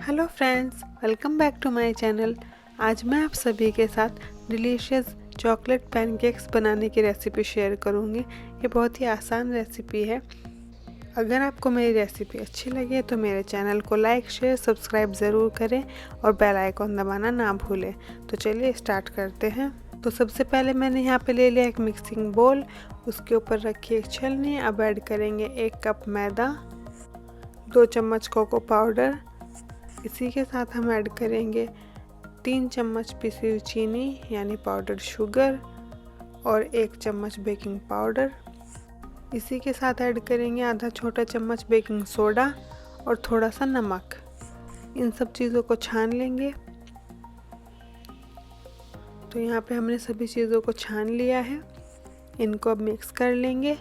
Hello friends, welcome back to my channel. आज मैं आप सभी के साथ डिलीशियस चॉकलेट पैनकेक्स बनाने की रेसिपी शेयर करूंगी। ये बहुत ही आसान रेसिपी है। अगर आपको मेरी रेसिपी अच्छी लगे तो मेरे चैनल को लाइक, शेयर, सब्सक्राइब ज़रूर करें और बेल आइकॉन दबाना ना भूलें। तो चलिए स्टार्ट करते हैं। तो सबसे पहले मैंने यहाँ पे ले लिया एक मिक्सिंग बोल, उसके ऊपर रखी एक छलनी। अब ऐड करेंगे 1 कप मैदा, 2 चम्मच कोको पाउडर। इसी के साथ हम ऐड करेंगे 3 चम्मच पिसी हुई चीनी यानी पाउडर शुगर और 1 चम्मच बेकिंग पाउडर। इसी के साथ ऐड करेंगे आधा छोटा चम्मच बेकिंग सोडा और थोड़ा सा नमक। इन सब चीज़ों को छान लेंगे। तो यहाँ पे हमने सभी चीज़ों को छान लिया है। इनको अब मिक्स कर लेंगे।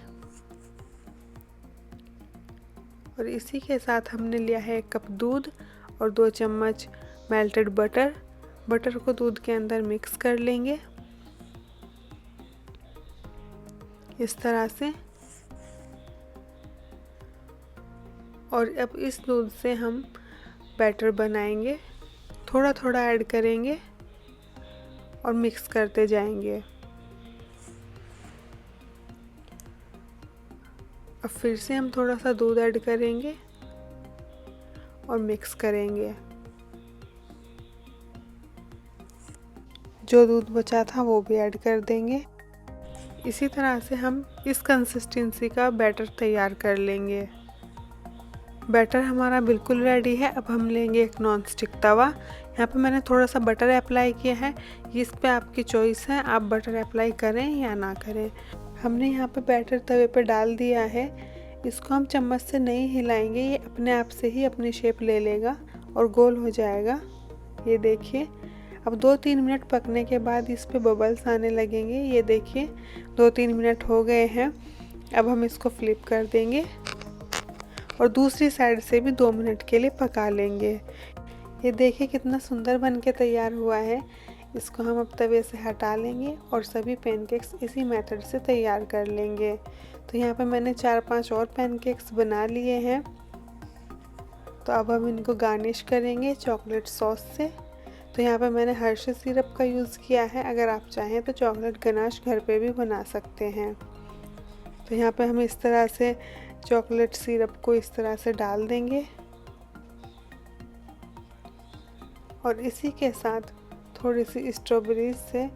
और इसी के साथ हमने लिया है 1 कप दूध और 2 चम्मच मेल्टेड बटर। बटर को दूध के अंदर मिक्स कर लेंगे इस तरह से। और अब इस दूध से हम बैटर बनाएंगे। थोड़ा थोड़ा ऐड करेंगे और मिक्स करते जाएंगे। अब फिर से हम थोड़ा सा दूध ऐड करेंगे और मिक्स करेंगे। जो दूध बचा था वो भी ऐड कर देंगे। इसी तरह से हम इस कंसिस्टेंसी का बैटर तैयार कर लेंगे। बैटर हमारा बिल्कुल रेडी है। अब हम लेंगे एक नॉन स्टिक तवा। यहाँ पे मैंने थोड़ा सा बटर अप्लाई किया है। इस पे आपकी चॉइस है, आप बटर अप्लाई करें या ना करें। हमने यहाँ पे बैटर तवे पे डाल दिया है। इसको हम चम्मच से नहीं हिलाएंगे, ये अपने आप से ही अपनी शेप ले लेगा और गोल हो जाएगा। ये देखिए। अब 2-3 मिनट पकने के बाद इस पे बबल्स आने लगेंगे। ये देखिए 2-3 मिनट हो गए हैं। अब हम इसको फ्लिप कर देंगे और दूसरी साइड से भी 2 मिनट के लिए पका लेंगे। ये देखिए कितना सुंदर बन के तैयार हुआ है। इसको हम अब तवे से हटा लेंगे और सभी पैनकेक्स इसी मेथड से तैयार कर लेंगे। तो यहाँ पे मैंने 4-5 और पैनकेक्स बना लिए हैं। तो अब हम इनको गार्निश करेंगे चॉकलेट सॉस से। तो यहाँ पे मैंने हर्षी सिरप का यूज़ किया है। अगर आप चाहें तो चॉकलेट गनाश घर पे भी बना सकते हैं। तो यहाँ पे हम इस तरह से चॉकलेट सिरप को इस तरह से डाल देंगे और इसी के साथ थोड़ी सी स्ट्रॉबेरीज से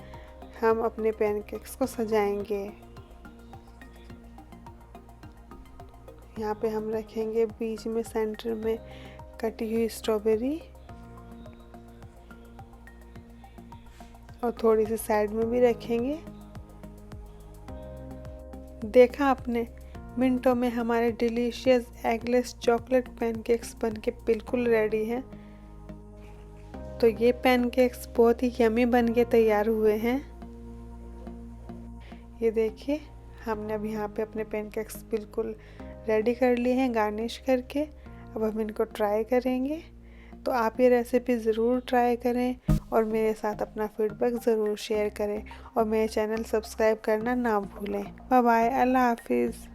हम अपने पैनकेक्स को सजाएंगे। यहाँ पे हम रखेंगे बीच में सेंटर में कटी हुई स्ट्रॉबेरी और थोड़ी सी साइड में भी रखेंगे। देखा आपने, मिनटों में हमारे डिलीशियस एगलेस चॉकलेट पैनकेक्स बनके बिल्कुल रेडी हैं। तो ये पैनकेक्स बहुत ही यमी बनके तैयार हुए हैं। ये देखिए, हमने अब यहाँ पे अपने पैनकेक्स बिल्कुल रेडी कर लिए हैं गार्निश करके। अब हम इनको ट्राई करेंगे। तो आप ये रेसिपी ज़रूर ट्राई करें और मेरे साथ अपना फीडबैक ज़रूर शेयर करें और मेरे चैनल सब्सक्राइब करना ना भूलें। बाय बाय, अल्लाह हाफिज़।